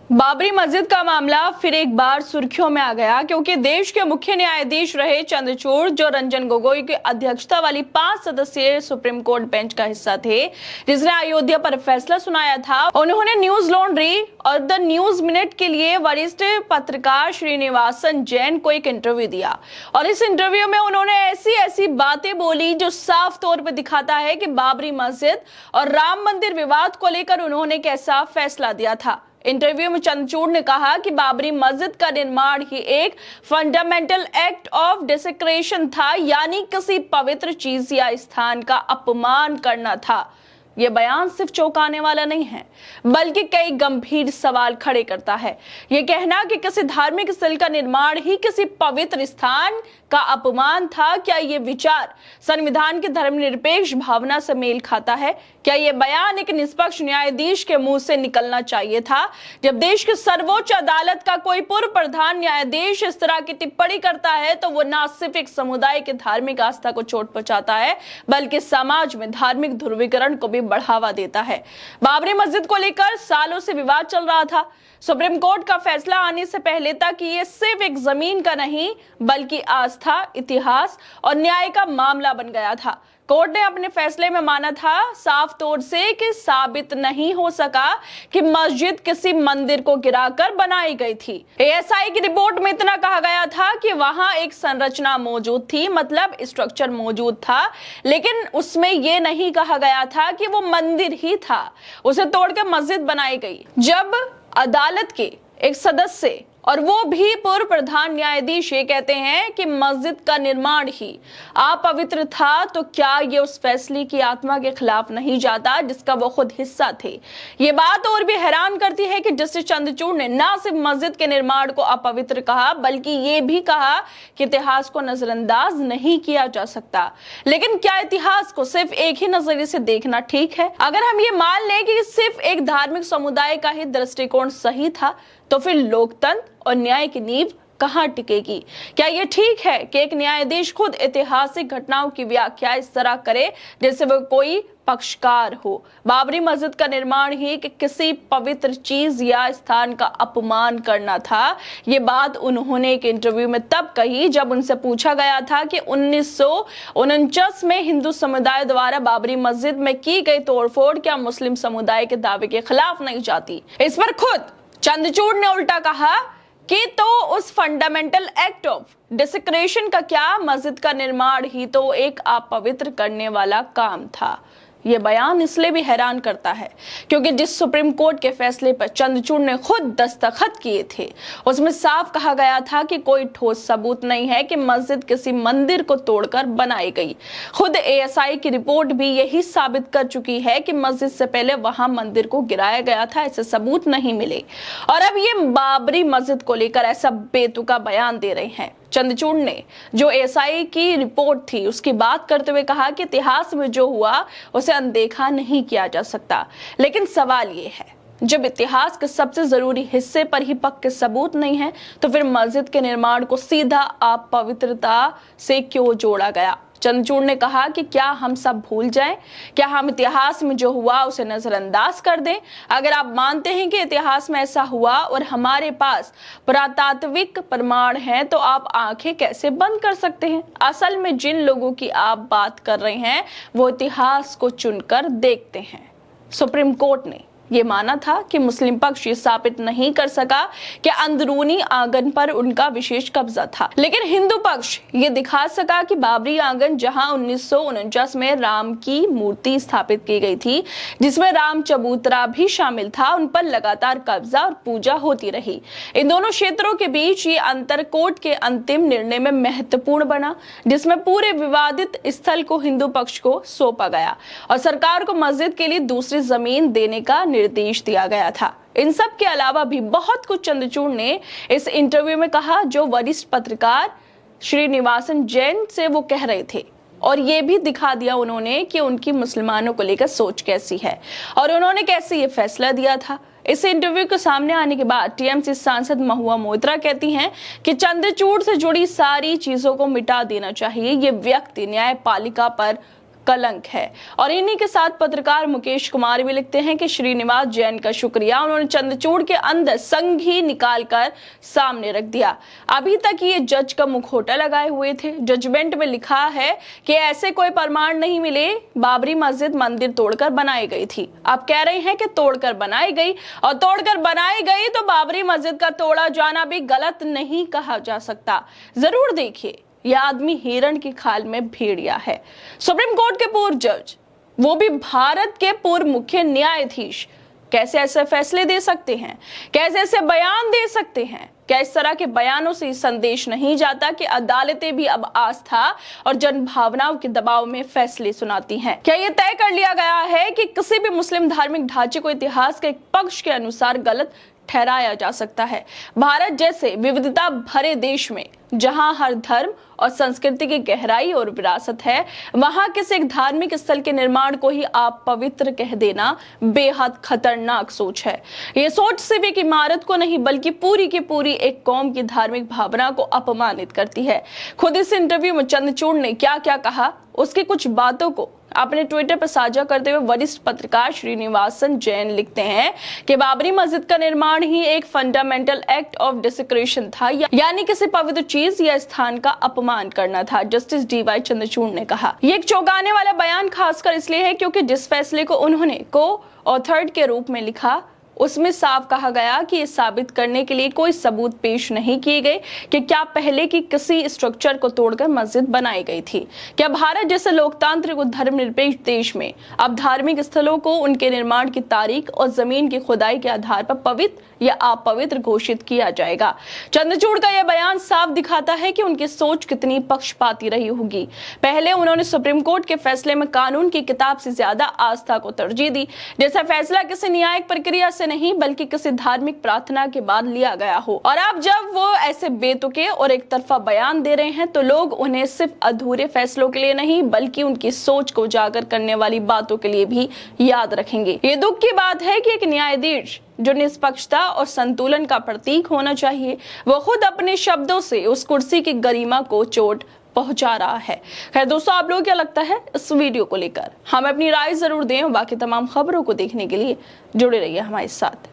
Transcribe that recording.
बाबरी मस्जिद का मामला फिर एक बार सुर्खियों में आ गया, क्योंकि देश के मुख्य न्यायाधीश रहे चंद्रचूड़, जो रंजन गोगोई की अध्यक्षता वाली 5 सदस्यीय सुप्रीम कोर्ट बेंच का हिस्सा थे, जिसने अयोध्या पर फैसला सुनाया था, उन्होंने न्यूज लॉन्ड्री और द न्यूज मिनट के लिए वरिष्ठ पत्रकार श्रीनिवासन जैन को एक इंटरव्यू दिया। और इस इंटरव्यू में उन्होंने ऐसी बातें बोली जो साफ तौर पर दिखाता है कि बाबरी मस्जिद और राम मंदिर विवाद को लेकर उन्होंने कैसा फैसला दिया था। इंटरव्यू में चंद्रचूड़ ने कहा कि बाबरी मस्जिद का निर्माण ही एक फंडामेंटल एक्ट ऑफ डिसेक्रेशन था, यानी किसी पवित्र चीज या स्थान का अपमान करना था। यह बयान सिर्फ चौंकाने वाला नहीं है, बल्कि कई गंभीर सवाल खड़े करता है। यह कहना कि किसी धार्मिक स्थल का निर्माण ही किसी पवित्र स्थान का अपमान था, क्या यह विचार संविधान की धर्मनिरपेक्ष भावना से मेल खाता है? क्या यह बयान एक निष्पक्ष न्यायाधीश के मुंह से निकलना चाहिए था? जब देश की सर्वोच्च अदालत का कोई पूर्व प्रधान न्यायाधीश इस तरह की टिप्पणी करता है, तो वो न सिर्फ एक समुदाय की धार्मिक आस्था को चोट पहुंचाता है, बल्कि समाज में धार्मिक ध्रुवीकरण को भी बढ़ावा देता है। बाबरी मस्जिद को लेकर सालों से विवाद चल रहा था। सुप्रीम कोर्ट का फैसला आने से पहले तक ये सिर्फ एक जमीन का नहीं, बल्कि आस्था, इतिहास और न्याय का मामला बन गया था। कोर्ट ने अपने फैसले में माना था साफ तौर से कि साबित नहीं हो सका कि मस्जिद किसी मंदिर को गिराकर बनाई गई थी। एएसआई की रिपोर्ट में इतना कहा गया था कि वहां एक संरचना मौजूद थी, मतलब स्ट्रक्चर मौजूद था, लेकिन उसमें यह नहीं कहा गया था कि वो मंदिर ही था। उसे तोड़कर मस्जिद बनाई गई। जब अदालत के एक सदस्य और वो भी पूर्व प्रधान न्यायाधीश ये कहते हैं कि मस्जिद का निर्माण ही अपवित्र था, तो क्या ये उस फैसले की आत्मा के खिलाफ नहीं जाता जिसका वो खुद हिस्सा थे? ये बात और भी हैरान करती है कि जस्टिस चंद्रचूड़ ने न सिर्फ मस्जिद के निर्माण को अपवित्र कहा, बल्कि ये भी कहा कि इतिहास को नजरअंदाज नहीं किया जा सकता। लेकिन क्या इतिहास को सिर्फ एक ही नजरिए से देखना ठीक है? अगर हम ये मान लें कि सिर्फ एक धार्मिक समुदाय का ही दृष्टिकोण सही था, तो फिर लोकतंत्र और न्याय की नींव कहां टिकेगी? क्या यह ठीक है कि एक न्यायाधीश खुद ऐतिहासिक घटनाओं की व्याख्या इस तरह करे जैसे वो कोई पक्षकार हो? बाबरी मस्जिद का निर्माण ही कि किसी पवित्र चीज या स्थान का अपमान करना था, ये बात उन्होंने एक इंटरव्यू में तब कही जब उनसे पूछा गया था कि 1949 में हिंदू समुदाय द्वारा बाबरी मस्जिद में की गई तोड़फोड़ क्या मुस्लिम समुदाय के दावे के खिलाफ नहीं जाती। इस पर खुद चंद्रचूड़ ने उल्टा कहा कि तो उस फंडामेंटल एक्ट ऑफ डिसेक्रेशन का क्या, मस्जिद का निर्माण ही तो एक अपवित्र करने वाला काम था। यह बयान इसलिए भी हैरान करता है क्योंकि जिस सुप्रीम कोर्ट के फैसले पर चंद्रचूड़ ने खुद दस्तखत किए थे, उसमें साफ कहा गया था कि कोई ठोस सबूत नहीं है कि मस्जिद किसी मंदिर को तोड़कर बनाई गई। खुद एएसआई की रिपोर्ट भी यही साबित कर चुकी है कि मस्जिद से पहले वहां मंदिर को गिराया गया था, ऐसे सबूत नहीं मिले। और अब ये बाबरी मस्जिद को लेकर ऐसा बेतुका बयान दे रहे हैं। चंद्रचूड़ ने जो एएसआई की रिपोर्ट थी उसकी बात करते हुए कहा कि इतिहास में जो हुआ उसे अनदेखा नहीं किया जा सकता। लेकिन सवाल ये है, जब इतिहास के सबसे जरूरी हिस्से पर ही पक्के सबूत नहीं है, तो फिर मस्जिद के निर्माण को सीधा अपवित्रता से क्यों जोड़ा गया? चंद्रचूड़ ने कहा कि क्या हम सब भूल जाएं? क्या हम इतिहास में जो हुआ उसे नजरअंदाज कर दें? अगर आप मानते हैं कि इतिहास में ऐसा हुआ और हमारे पास पुरातात्विक प्रमाण हैं, तो आप आंखें कैसे बंद कर सकते हैं? असल में जिन लोगों की आप बात कर रहे हैं वो इतिहास को चुनकर देखते हैं। सुप्रीम कोर्ट ने ये माना था कि मुस्लिम पक्ष ये साबित नहीं कर सका कि अंदरूनी आंगन पर उनका विशेष कब्जा था, लेकिन हिंदू पक्ष ये दिखा सका कि बाबरी आंगन, जहां 1949 में राम की मूर्ति स्थापित की गई थी, जिसमें राम चबूतरा भी शामिल था, उन पर लगातार कब्जा और पूजा होती रही। इन दोनों क्षेत्रों के बीच ये अंतर कोर्ट के अंतिम निर्णय में महत्वपूर्ण बना, जिसमें पूरे विवादित स्थल को हिंदू पक्ष को सौंपा गया और सरकार को मस्जिद के लिए दूसरी जमीन देने का निर्देश दिया गया था। इन सब के अलावा भी बहुत कुछ चंद्रचूड़ ने इस इंटरव्यू में कहा जो वरिष्ठ पत्रकार श्रीनिवासन जैन से वो कह रहे थे, और ये भी दिखा दिया उन्होंने कि उनकी मुसलमानों को लेकर सोच कैसी है और उन्होंने कैसे ये फैसला दिया था। इस इंटरव्यू के सामने आने के बाद टीएमसी सांसद महुआ मोइत्रा कहती हैं कि चंद्रचूड़ से जुड़ी सारी चीजों को मिटा देना चाहिए। ये व्यक्ति न्यायपालिका पर कलंक है। और इन्हीं के साथ पत्रकार मुकेश कुमार भी लिखते हैं कि श्रीनिवास जैन का शुक्रिया, उन्होंने चंद्रचूड़ के अंदर संघ ही निकालकर सामने रख दिया। अभी तक ये जज का मुखौटा लगाए हुए थे। जजमेंट में लिखा है कि ऐसे कोई प्रमाण नहीं मिले, बाबरी मस्जिद मंदिर तोड़कर बनाई गई थी। आप कह रहे हैं कि तोड़कर बनाई गई, और तोड़कर बनाई गई तो बाबरी मस्जिद का तोड़ा जाना भी गलत नहीं कहा जा सकता। जरूर देखिए, यह आदमी हिरण की खाल में भेड़िया है। सुप्रीम कोर्ट के पूर्व जज, वो भी भारत के पूर्व मुख्य न्यायाधीश, कैसे ऐसे फैसले दे सकते हैं? कैसे ऐसे बयान दे सकते हैं? क्या इस तरह के बयानों से संदेश नहीं जाता कि अदालतें भी अब आस्था और जन भावनाओं के दबाव में फैसले सुनाती हैं? क्या ये तय कर लिया गया है कि किसी भी मुस्लिम धार्मिक ढांचे को इतिहास के एक पक्ष के अनुसार गलत ठहराया जा सकता है? भारत जैसे विविधता भरे देश में, जहां हर धर्म और संस्कृति की गहराई और विरासत है, वहां किसी एक धार्मिक स्थल के निर्माण को ही आप पवित्र कह देना बेहद खतरनाक सोच है। ये सोच सिर्फ एक इमारत को नहीं बल्कि पूरी की पूरी एक कौम की धार्मिक भावना को अपमानित करती है। खुद इस इंटरव्यू में चंद्रचूड़ ने क्या क्या कहा, उसकी कुछ बातों को अपने ट्विटर पर साझा करते हुए वरिष्ठ पत्रकार श्रीनिवासन जैन लिखते हैं कि बाबरी मस्जिद का निर्माण ही एक फंडामेंटल एक्ट ऑफ डिसेक्रेशन था, यानी किसी पवित्र चीज या स्थान का अपमान करना था। जस्टिस DY चंद्रचूड़ ने कहा। ये एक चौंकाने वाला बयान खासकर इसलिए है क्योंकि जिस फैसले को उन्होंने को ऑथर्ड के रूप में लिखा, उसमें साफ कहा गया कि ये साबित करने के लिए कोई सबूत पेश नहीं किए गए कि क्या पहले की किसी स्ट्रक्चर को तोड़कर मस्जिद बनाई गई थी। क्या भारत जैसे लोकतांत्रिक और धर्मनिरपेक्ष देश में अब धार्मिक स्थलों को उनके निर्माण की तारीख और जमीन की खुदाई के आधार पर पवित्र या अपवित्र घोषित किया जाएगा? चंद्रचूड़ का यह बयान साफ दिखाता है कि उनकी सोच कितनी पक्षपाती रही होगी। पहले उन्होंने सुप्रीम कोर्ट के फैसले में कानून की किताब से ज्यादा आस्था को तरजीह दी, जैसा फैसला किसी न्यायिक प्रक्रिया से नहीं बल्कि किसी धार्मिक प्रार्थना के बाद लिया गया हो। और अब जब वो ऐसे बेतुके और एक तरफा बयान दे रहे हैं तो लोग उन्हें सिर्फ अधूरे फैसलों के लिए नहीं बल्कि उनकी सोच को उजागर करने वाली बातों के लिए भी याद रखेंगे। ये दुख की बात है कि एक न्यायाधीश जो निष्पक्षता और संतुलन का प्रतीक होना चाहिए, वो खुद अपने शब्दों से उस कुर्सी की गरिमा को चोट पहुंचा रहा है। खैर दोस्तों, आप लोगों क्या लगता है इस वीडियो को लेकर? हमें अपनी राय जरूर दें। बाकी तमाम खबरों को देखने के लिए जुड़े रहिए हमारे साथ।